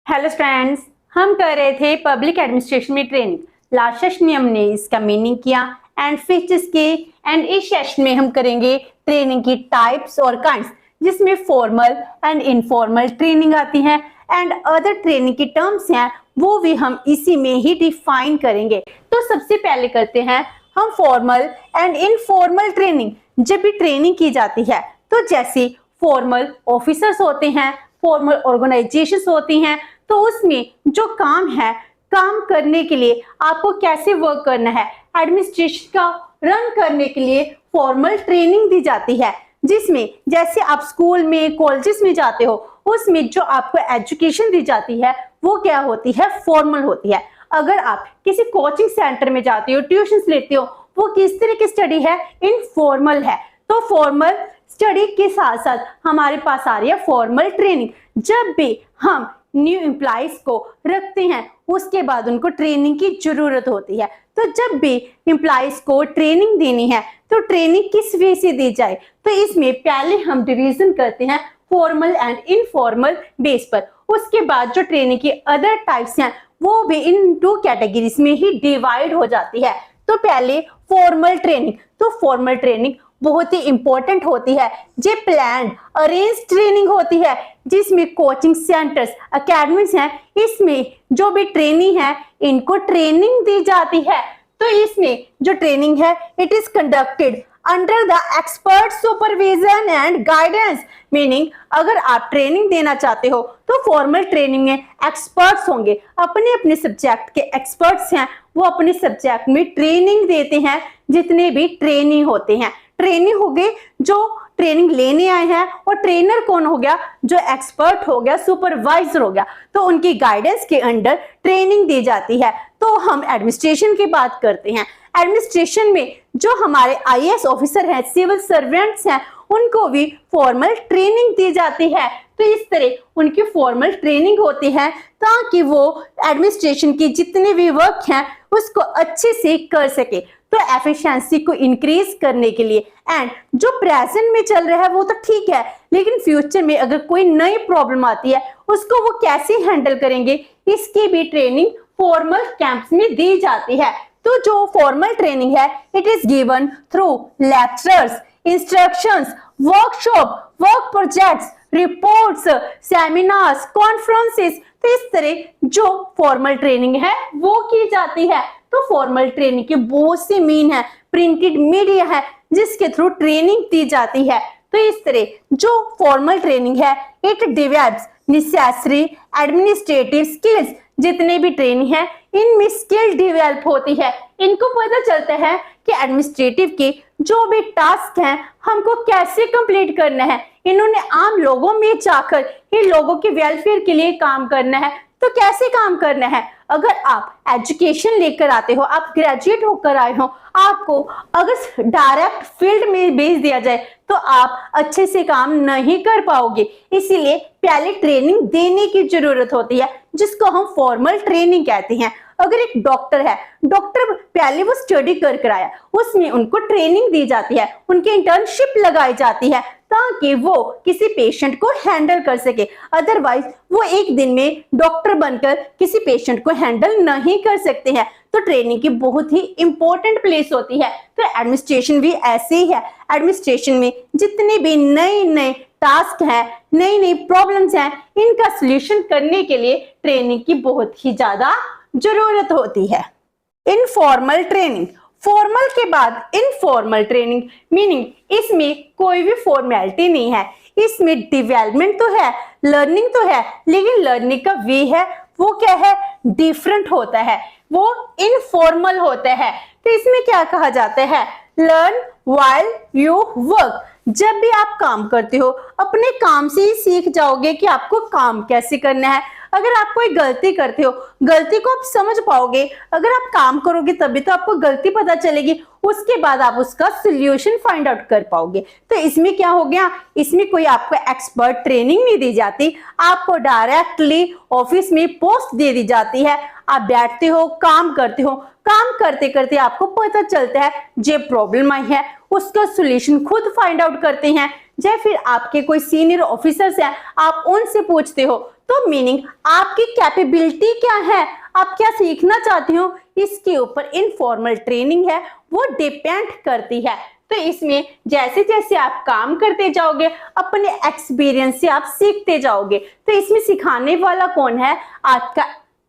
Hello friends, हम कर रहे थे पब्लिक एडमिनिस्ट्रेशन में ट्रेनिंग। लास्ट सेशन में हमने इसका मीनिंग किया एंड फीचर्स के, एंड इस सेशन में हम करेंगे ट्रेनिंग की टाइप्स और काइंड्स, जिसमें फॉर्मल एंड इनफॉर्मल ट्रेनिंग आती है एंड अदर ट्रेनिंग की टर्म्स हैं वो भी हम इसी में ही डिफाइन करेंगे। तो सबसे पहले करते हैं हम फॉर्मल एंड इनफॉर्मल ट्रेनिंग। जब भी ट्रेनिंग की जाती है तो जैसे फॉर्मल ऑफिसर्स होते हैं, फॉर्मल ऑर्गेनाइजेशंस होती हैं, तो उसमें जो काम है, काम करने के लिए आपको कैसे वर्क करना है, एडमिनिस्ट्रेशन का रन करने के लिए फॉर्मल ट्रेनिंग दी जाती है, जिसमें जैसे आप स्कूल में, कॉलेजेस में जाते हो, उसमें जो आपको एजुकेशन दी जाती है वो क्या होती है, फॉर्मल होती है। अगर आप किसी कोचिंग सेंटर में जाते हो, ट्यूशंस लेते हो, वो किस तरह की स्टडी है, इनफॉर्मल है। तो फॉर्मल स्टडी के साथ साथ हमारे पास आ रही है फॉर्मल ट्रेनिंग। जब भी हम न्यू एम्प्लॉइज को रखते हैं उसके बाद उनको ट्रेनिंग की जरूरत होती है। तो जब भी एम्प्लॉइज को ट्रेनिंग देनी है तो ट्रेनिंग किस वे से दी जाए, तो इसमें पहले हम डिवीजन करते हैं फॉर्मल एंड इनफॉर्मल बेस पर। उसके बाद जो ट्रेनिंग की अदर टाइप्स हैं वो भी इन टू कैटेगरीज में ही डिवाइड हो जाती है। तो पहले फॉर्मल ट्रेनिंग, तो फॉर्मल ट्रेनिंग बहुत ही इंपॉर्टेंट होती है। ये प्लान्ड अरेंज ट्रेनिंग होती है जिसमें कोचिंग सेंटर्स, एकेडमीज हैं, इसमें जो भी ट्रेनिंग है इनको ट्रेनिंग दी जाती है। तो इसमें जो ट्रेनिंग है it is conducted under the expert supervision and guidance. Meaning अगर आप ट्रेनिंग देना चाहते हो तो फॉर्मल ट्रेनिंग में एक्सपर्ट्स होंगे, अपने अपने सब्जेक्ट के एक्सपर्ट्स हैं, वो अपने सब्जेक्ट में ट्रेनिंग देते हैं। जितने भी ट्रेनी होते हैं, ट्रेनिंग हो गए जो ट्रेनिंग लेने आए हैं, और ट्रेनर कौन हो गया, जो एक्सपर्ट हो गया, सुपरवाइजर हो गया। तो उनकी गाइडेंस के अंडर ट्रेनिंग दी जाती है। तो हम एडमिनिस्ट्रेशन की बात करते हैं। एडमिनिस्ट्रेशन में जो हमारे आईएएस ऑफिसर हैं, सिविल सर्वेंट्स हैं, उनको भी फॉर्मल ट्रेनिंग दी जाती है। तो इस तरह उनकी फॉर्मल ट्रेनिंग होती है ताकि वो एडमिनिस्ट्रेशन की जितने भी वर्क हैं उसको अच्छे से कर सके। तो एफिशिएंसी को इंक्रीज करने के लिए, एंड जो प्रेजेंट में चल रहा है वो तो ठीक है, लेकिन फ्यूचर में अगर कोई नई प्रॉब्लम आती है उसको वो कैसे हैंडल करेंगे, इसकी भी ट्रेनिंग फॉर्मल कैंप्स में दी जाती है। तो जो फॉर्मल ट्रेनिंग है it is given through lectures, instructions, workshop, work projects, reports, seminars, conferences. तो इस तरह जो फॉर्मल ट्रेनिंग है वो की जाती है। तो फॉर्मल ट्रेनिंग के बहुत से मीन है, प्रिंटेड मीडिया है जिसके थ्रू ट्रेनिंग दी जाती है। तो इस तरह जो फॉर्मल ट्रेनिंग है it develops necessary administrative skills. जितने भी ट्रेनिंग है इनमें स्किल डेवलप होती है। इनको पता चलता है कि एडमिनिस्ट्रेटिव के जो भी टास्क हैं हमको कैसे कंप्लीट करना है। इन्होंने आम लोगों में जाकर इन लोगों के वेलफेयर के लिए काम करना है। तो कैसे काम करना है, अगर आप एजुकेशन लेकर आते हो, आप ग्रेजुएट होकर आए हो, आपको अगर डायरेक्ट फील्ड में भेज दिया जाए तो आप अच्छे से काम नहीं कर पाओगे। इसीलिए पहले ट्रेनिंग देने की जरूरत होती है जिसको हम फॉर्मल ट्रेनिंग कहते हैं। अगर एक डॉक्टर है, डॉक्टर पहले वो स्टडी कर आया, उसमें उनको ट्रेनिंग दी जाती है, उनकी इंटर्नशिप लगाई जाती है ताकि वो किसी पेशेंट को हैंडल कर सके। अदरवाइज वो एक दिन में डॉक्टर बनकर किसी पेशेंट को हैंडल नहीं कर सकते हैं। तो ट्रेनिंग की बहुत ही इंपॉर्टेंट प्लेस होती है। तो एडमिनिस्ट्रेशन भी ऐसे ही है। एडमिनिस्ट्रेशन में जितने भी नए नए टास्क है, नई नई प्रॉब्लम्स हैं, इनका सोल्यूशन करने के लिए ट्रेनिंग की बहुत ही ज्यादा जरूरत होती है। इनफॉर्मल ट्रेनिंग, फॉर्मल के बाद इनफॉर्मल ट्रेनिंग, मीनिंग इसमें कोई भी फॉर्मेलिटी नहीं है, इसमें डेवलपमेंट तो है, लर्निंग तो है, लेकिन लर्निंग का वे है वो क्या है, डिफरेंट होता है, वो इनफॉर्मल होता है। तो इसमें क्या कहा जाता है, लर्न व्हाइल यू वर्क। जब भी आप काम करते हो अपने काम से ही सीख जाओगे कि आपको काम कैसे करना है। अगर आप कोई गलती करते हो, गलती को आप समझ पाओगे, अगर आप काम करोगे तभी तो आपको गलती पता चलेगी, उसके बाद आप उसका सोल्यूशन फाइंड आउट कर पाओगे। तो इसमें क्या हो गया, इसमें कोई आपको एक्सपर्ट ट्रेनिंग नहीं दी जाती, आपको डायरेक्टली ऑफिस में पोस्ट दे दी जाती है। आप बैठते हो, काम करते हो, काम करते करते आपको पता चलता है जो प्रॉब्लम आई है उसका सोल्यूशन खुद फाइंड आउट करते हैं। या फिर आपके कोई सीनियर ऑफिसर्स हैं, आप उनसे पूछते हो। तो मीनिंग आपकी कैपेबिलिटी क्या है, आप क्या सीखना चाहते हो, इसके ऊपर इनफॉर्मल ट्रेनिंग है वो डिपेंड करती है। तो इसमें जैसे जैसे आप काम करते जाओगे अपने एक्सपीरियंस से आप सीखते जाओगे। तो इसमें सिखाने वाला कौन है, आपका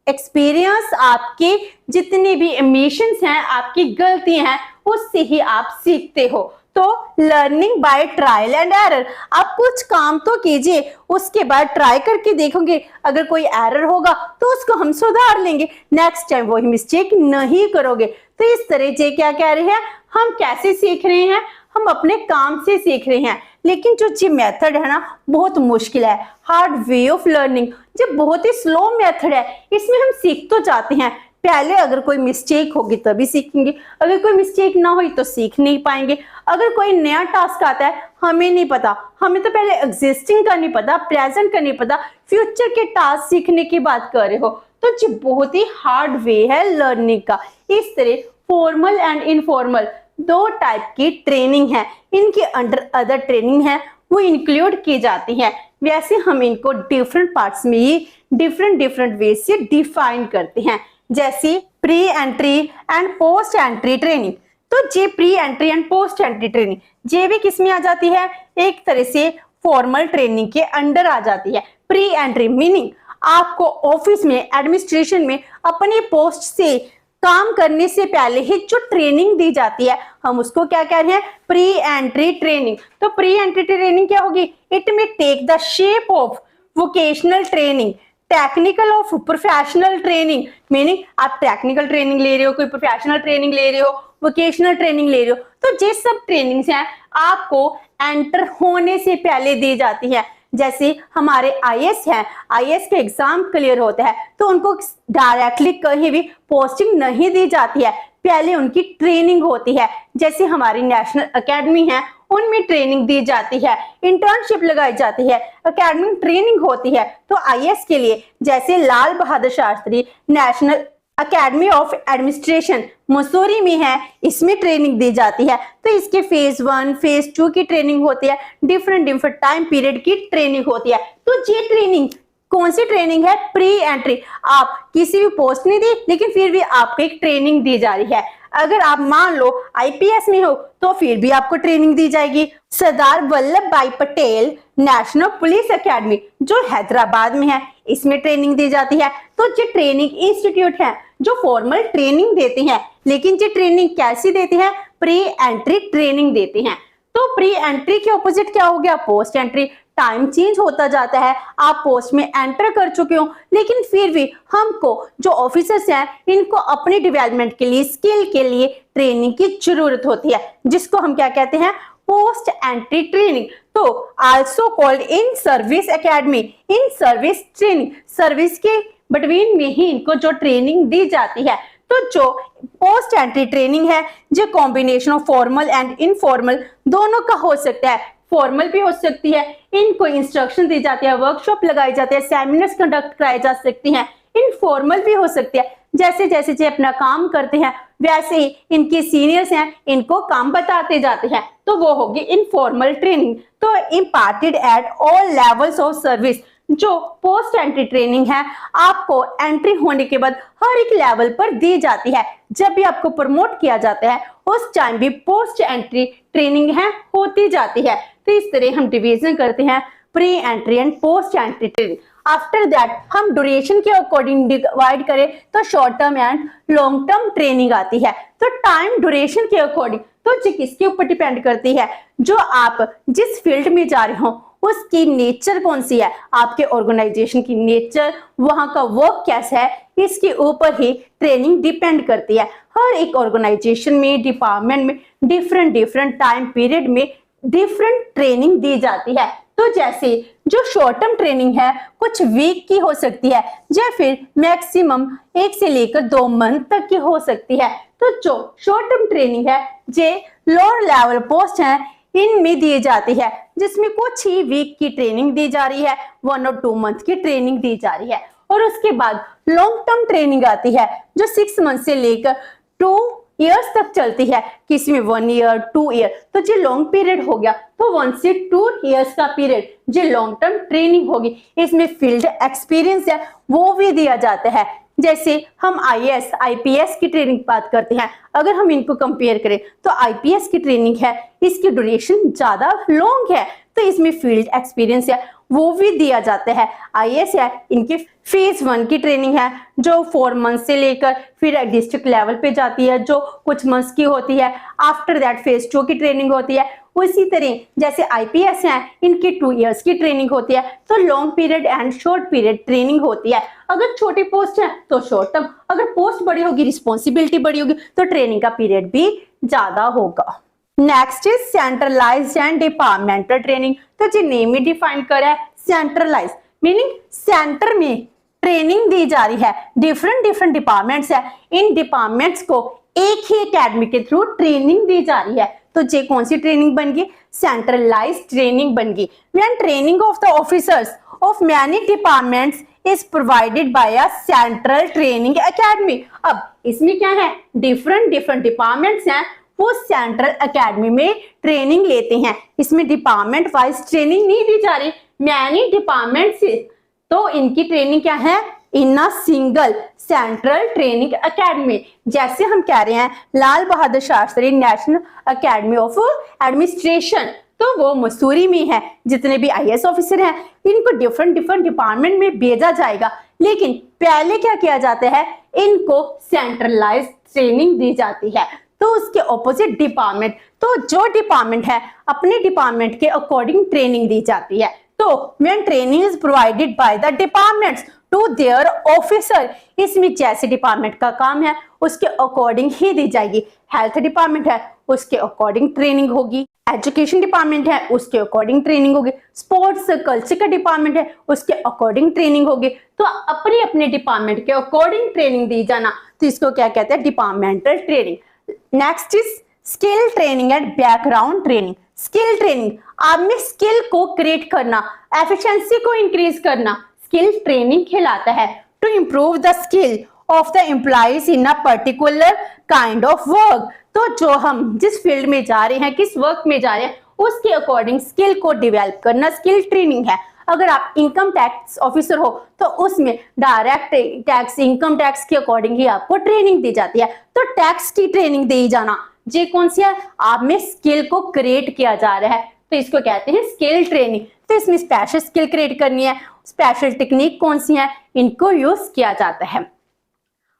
एक्सपीरियंस, आपके जितने भी इमोशंस हैं, आपकी गलतियां हैं, उससे ही आप सीखते हो। तो learning by trial and error, आप कुछ काम तो कीजिए, उसके बाद ट्राई करके देखोगे, अगर कोई एरर होगा तो उसको हम सुधार लेंगे, नेक्स्ट टाइम वही मिस्टेक नहीं करोगे। तो इस तरह से क्या कह रहे हैं, हम कैसे सीख रहे हैं, हम अपने काम से सीख रहे हैं। लेकिन जो जी मेथड है ना बहुत मुश्किल है, हार्ड वे ऑफ लर्निंग, जो बहुत ही स्लो मेथड है, इसमें हम सीख तो जाते हैं, पहले अगर कोई मिस्टेक होगी तभी सीखेंगे, अगर कोई मिस्टेक ना हुई तो सीख नहीं पाएंगे। अगर कोई नया टास्क आता है, हमें नहीं पता, हमें तो पहले एग्जिस्टिंग का नहीं पता, प्रेजेंट का नहीं पता, फ्यूचर के टास्क सीखने की बात कर रहे हो, तो जी बहुत ही हार्ड वे है लर्निंग का। इस तरह फॉर्मल एंड इनफॉर्मल दो टाइप की ट्रेनिंग है, इनके अंडर अदर ट्रेनिंग है वो इंक्लूड की जाती है। वैसे हम इनको डिफरेंट पार्ट्स में ही डिफरेंट वे से डिफाइन करते हैं, जैसे pre entry and post entry training. तो ये pre entry and post entry training ये भी किसमें आ जाती है, एक तरह से फॉर्मल ट्रेनिंग के अंडर आ जाती है। प्री एंट्री मीनिंग आपको ऑफिस में, एडमिनिस्ट्रेशन में अपने पोस्ट से काम करने से पहले ही जो ट्रेनिंग दी जाती है, हम उसको क्या कह रहे हैं, प्री एंट्री ट्रेनिंग। तो प्री एंट्री ट्रेनिंग क्या होगी, it may take the shape of vocational training, technical of professional training, meaning आप टेक्निकल ट्रेनिंग ले रहे हो, कोई प्रोफेशनल ट्रेनिंग ले रहे हो, वोकेशनल ट्रेनिंग ले रहे हो, तो ये सब ट्रेनिंग्स हैं आपको एंटर होने से पहले दी जाती है। जैसे हमारे आईएएस हैं, आईएएस के एग्जाम क्लियर होता है तो उनको डायरेक्टली कहीं भी पोस्टिंग नहीं दी जाती है, पहले उनकी ट्रेनिंग होती है। जैसे हमारी नेशनल एकेडमी है, उनमें ट्रेनिंग दी जाती है, इंटर्नशिप लगाई जाती है, एकेडमिक ट्रेनिंग होती है। तो आईएएस के लिए जैसे Lal Bahadur Shastri national academy of administration Mussoorie में है, इसमें ट्रेनिंग दी जाती है। तो इसके फेज 1 फेज 2 की ट्रेनिंग होती है, डिफरेंट टाइम पीरियड की ट्रेनिंग होती है। तो ये ट्रेनिंग कौन सी ट्रेनिंग है, प्री एंट्री। आप किसी भी पोस्ट नहीं दी लेकिन फिर भी आपको एक ट्रेनिंग दी जा रही है। अगर आप मान लो आईपीएस में हो तो फिर भी आपको ट्रेनिंग दी जाएगी। सरदार वल्लभ भाई पटेल नेशनल पुलिस एकेडमी जो हैदराबाद में है, इसमें ट्रेनिंग दी जाती है। तो ये ट्रेनिंग इंस्टीट्यूट है जो फॉर्मल ट्रेनिंग देते हैं, लेकिन ये ट्रेनिंग कैसी देती है, प्री एंट्री ट्रेनिंग देते हैं। तो प्री एंट्री के ऑपोजिट क्या हो गया, पोस्ट एंट्री। टाइम चेंज होता जाता है, आप पोस्ट में एंटर कर चुके हो लेकिन फिर भी हमको जो ऑफिसर्स हैं इनको अपने डेवलपमेंट के लिए, स्किल के लिए ट्रेनिंग की जरूरत होती है, जिसको हम क्या कहते हैं, पोस्ट एंट्री ट्रेनिंग। तो also called in service academy, in service training, service के बिटवीन में ही इनको जो ट्रेनिंग दी जाती है। तो जो पोस्ट एंट्री ट्रेनिंग है जो combination of formal and informal दोनों का हो सकता है। फॉर्मल भी हो सकती है, इनको इंस्ट्रक्शन दी जाती है, वर्कशॉप लगाई जाती है, सेमिनार्स कंडक्ट कराए जा सकती हैं। इनफॉर्मल भी हो सकती है, जैसे जैसे जो अपना काम करते हैं वैसे ही इनके सीनियर्स हैं इनको काम बताते जाते हैं, तो वो होगी इनफॉर्मल ट्रेनिंग। तो imparted at all levels of service. जो पोस्ट एंट्री ट्रेनिंग है आपको एंट्री होने के बाद हर एक लेवल पर दी जाती है। जब भी आपको प्रमोट किया जाता है उस टाइम भी पोस्ट एंट्री ट्रेनिंग है होती जाती है। तो इस तरह हम डिवीजन करते हैं pre entry and post entry training. After that हम ड्यूरेशन के अकॉर्डिंग डिवाइड करें तो short term and long term training आती है। तो टाइम ड्यूरेशन के अकॉर्डिंग तो ये किसके ऊपर डिपेंड करती है, जो आप जिस फील्ड में जा रहे हो उसकी नेचर कौन सी है, आपके ऑर्गेनाइजेशन की नेचर, वहां का वर्क कैसा है, इसके ऊपर ही ट्रेनिंग डिपेंड करती है। हर एक ऑर्गेनाइजेशन में, डिपार्टमेंट में डिफरेंट टाइम पीरियड में डिफरेंट ट्रेनिंग दी जाती है। तो जैसे जो शॉर्ट टर्म ट्रेनिंग है कुछ वीक की हो सकती है या फिर मैक्सिमम 1 से लेकर 2 मंथ तक की हो सकती है। तो जो शॉर्ट टर्म ट्रेनिंग है जे लोअर लेवल पोस्ट है इनमें दी जाती है, जिसमें कुछ ही वीक की ट्रेनिंग दी जा रही है, 1 और 2 मंथ की ट्रेनिंग दी जा रही है। और उसके बाद लॉन्ग टर्म ट्रेनिंग आती है जो 6 मंथ से लेकर 2 ईयर्स तक चलती है, किसी में 1 ईयर 2 ईयर, तो जो लॉन्ग पीरियड हो गया तो 1 से 2 ईयर्स का पीरियड जो लॉन्ग टर्म ट्रेनिंग होगी। इसमें फील्ड एक्सपीरियंस है वो भी दिया जाता है। जैसे हम आईएएस आईपीएस की ट्रेनिंग बात करते हैं, अगर हम इनको कंपेयर करें तो आईपीएस की ट्रेनिंग है इसकी ड्यूरेशन ज्यादा लॉन्ग है, तो इसमें फील्ड एक्सपीरियंस है वो भी दिया जाता है। आईएएस है इनकी फेज 1 की ट्रेनिंग है जो 4 मंथ से लेकर फिर डिस्ट्रिक्ट लेवल पे जाती है जो कुछ मंथ्स की होती है। आफ्टर दैट फेज 2 की ट्रेनिंग होती है। उसी तरह जैसे आईपीएस है इनकी 2 ईयर्स की ट्रेनिंग होती है, तो long period and short period training होती है। अगर छोटी पोस्ट है तो शॉर्ट टर्म, अगर पोस्ट बड़ी होगी रिस्पॉन्सिबिलिटी बड़ी होगी तो ट्रेनिंग का पीरियड भी ज्यादा होगा। Next is centralised and departmental training. तो जो नेम ही डिफाइन करा है सेंट्रलाइज मीनिंग सेंटर में ट्रेनिंग दी जा रही है, डिफरेंट डिपार्टमेंट्स है, इन डिपार्टमेंट्स को एक ही एकेडमी के थ्रू ट्रेनिंग दी जा रही है। तो ये कौन सी ट्रेनिंग बन गई? सेंट्रलाइज्ड ट्रेनिंग बन गई। When training of the officers of many departments is provided bye a central training academy. अब इसमें क्या है, डिफरेंट डिपार्टमेंट्स हैं वो सेंट्रल एकेडमी में ट्रेनिंग लेते हैं। इसमें डिपार्टमेंट वाइज ट्रेनिंग नहीं दी जा रही, मैनी डिपार्टमेंट से, तो इनकी ट्रेनिंग क्या है, in a single central training academy. जैसे हम कह रहे हैं Lal Bahadur Shastri national academy of administration, तो वो मसूरी में है। जितने भी आईएएस ऑफिसर हैं इनको डिफरेंट डिपार्टमेंट में भेजा जाएगा, लेकिन पहले क्या किया जाता है, इनको सेंट्रलाइज्ड ट्रेनिंग दी जाती है। तो उसके ऑपोजिट डिपार्टमेंट, तो जो डिपार्टमेंट है अपने डिपार्टमेंट के अकॉर्डिंग ट्रेनिंग दी जाती है। तो when training is provided by the departments to their officer, इसमें जैसे डिपार्टमेंट का काम है उसके अकॉर्डिंग ही दी जाएगी। हेल्थ डिपार्टमेंट है उसके अकॉर्डिंग ट्रेनिंग होगी, एजुकेशन डिपार्टमेंट है उसके अकॉर्डिंग ट्रेनिंग होगी, स्पोर्ट्स कल्चर का डिपार्टमेंट है उसके अकॉर्डिंग ट्रेनिंग होगी। तो अपने अपने डिपार्टमेंट के अकॉर्डिंग ट्रेनिंग दी जाना, तो इसको क्या कहते हैं, departmental training. Next is skill training and background training. Skill training, आप में स्किल को क्रिएट करना, एफिशिएंसी को इंक्रीज करना, स्किल ट्रेनिंग कहलाता है। To improve the skill of the employees in a particular kind of work, तो जो हम जिस फील्ड में जा रहे हैं, किस वर्क में जा रहे हैं, उसके अकॉर्डिंग स्किल को डेवलप करना स्किल ट्रेनिंग है। अगर आप इनकम टैक्स ऑफिसर हो तो उसमें डायरेक्ट टैक्स, इनकम टैक्स के अकॉर्डिंग ही आपको ट्रेनिंग दी जाती है। तो टैक्स की ट्रेनिंग दी जाना, ये कौन सी है, आप में स्किल को क्रिएट किया जा रहा है, तो इसको कहते हैं स्किल ट्रेनिंग। तो इसमें स्पेशल स्किल क्रिएट करनी है, स्पेशल टेक्निक कौन सी है, इनको यूज किया जाता है।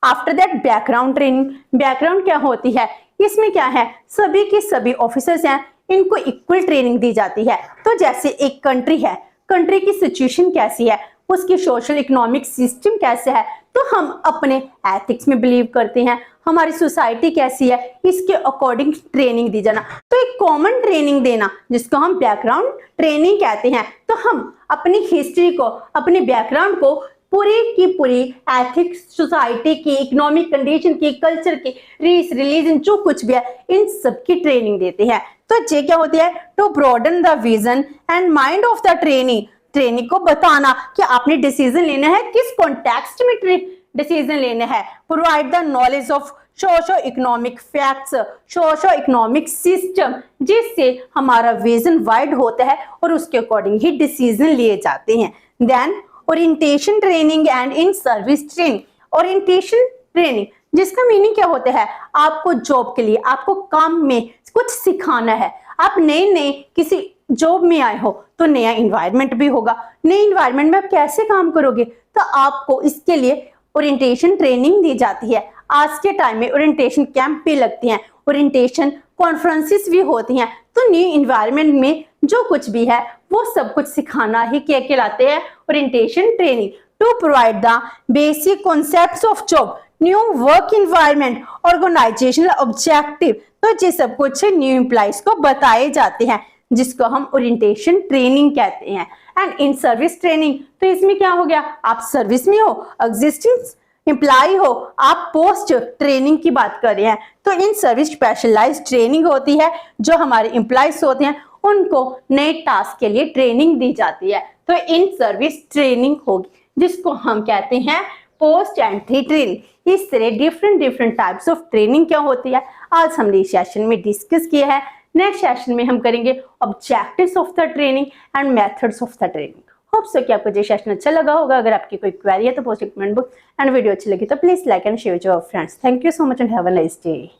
After that background training. Background क्या होती है, इसमें क्या है, सभी के सभी ऑफिसर्स हैं इनको इक्वल ट्रेनिंग दी जाती है। तो जैसे एक कंट्री है, कंट्री की सिचुएशन कैसी है, उसकी सोशल इकोनॉमिक सिस्टम कैसे है, तो हम अपने एथिक्स में बिलीव करते हैं, हमारी सोसाइटी कैसी है, इसके अकॉर्डिंग ट्रेनिंग दी जाना। तो एक कॉमन ट्रेनिंग देना जिसको हम बैकग्राउंड ट्रेनिंग कहते हैं। तो हम अपनी हिस्ट्री को, अपने बैकग्राउंड को पूरी की पूरी एथिक्स, सोसाइटी की, इकोनॉमिक कंडीशन की, कल्चर की, रेस, रिलीजन, जो कुछ भी है, इन सब की ट्रेनिंग देते हैं। तो ये क्या होती है, to broaden the vision and mind of the training. Training को बताना कि आपने डिसीजन लेना है, किस कॉन्टेक्स्ट में डिसीजन लेना है। Provide the knowledge of socio economic facts, socio economic system, जिससे हमारा विजन वाइड होता है और उसके अकॉर्डिंग ही डिसीजन लिए जाते हैं। Then orientation training and in service training. Orientation training जिसका मीनिंग क्या होता है, आपको जॉब के लिए, आपको काम में कुछ सिखाना है। आप नए किसी जॉब में आए हो तो नया इन्वायरमेंट भी होगा, नए इन्वायरमेंट में आप कैसे काम करोगे, तो आपको इसके लिए ओरिएंटेशन ट्रेनिंग दी जाती है। आज के टाइम में ओरिएंटेशन कैंप भी लगती हैं, ओरिएंटेशन कॉन्फ्रेंसेस भी होती हैं। तो न्यू इन्वायरमेंट में जो कुछ भी है वो सब कुछ सिखाना ही क्या कहलाते हैं, orientation training. To provide the basic concepts of job, new work environment, organisational objective, तो ये सब कुछ न्यू एम्प्लॉइज को बताए जाते हैं, जिसको हम ओरिएंटेशन ट्रेनिंग कहते हैं। एंड इन सर्विस ट्रेनिंग, तो इसमें क्या हो गया, आप सर्विस में हो, एग्जिस्टिंग एम्प्लॉय हो, आप पोस्ट ट्रेनिंग की बात कर रहे हैं, तो इन सर्विस स्पेशलाइज्ड ट्रेनिंग होती है। जो हमारे एम्प्लॉयज होते हैं उनको नए टास्क के लिए ट्रेनिंग दी जाती है, तो इन सर्विस ट्रेनिंग होगी, जिसको हम कहते हैं पोस्ट एंट्री ट्रेनिंग। इस तरह डिफरेंट टाइप्स ऑफ ट्रेनिंग क्या होती है आज हमने इस सेशन में डिस्कस किया है। नेक्स्ट सेशन में हम करेंगे objectives of the training and methods of the training. Hope so कि आपको ये सेशन अच्छा लगा होगा। अगर आपकी कोई क्वेरी है तो post comment book, and video अच्छी लगी तो please like and share with your friends. Thank you so much and have a nice day.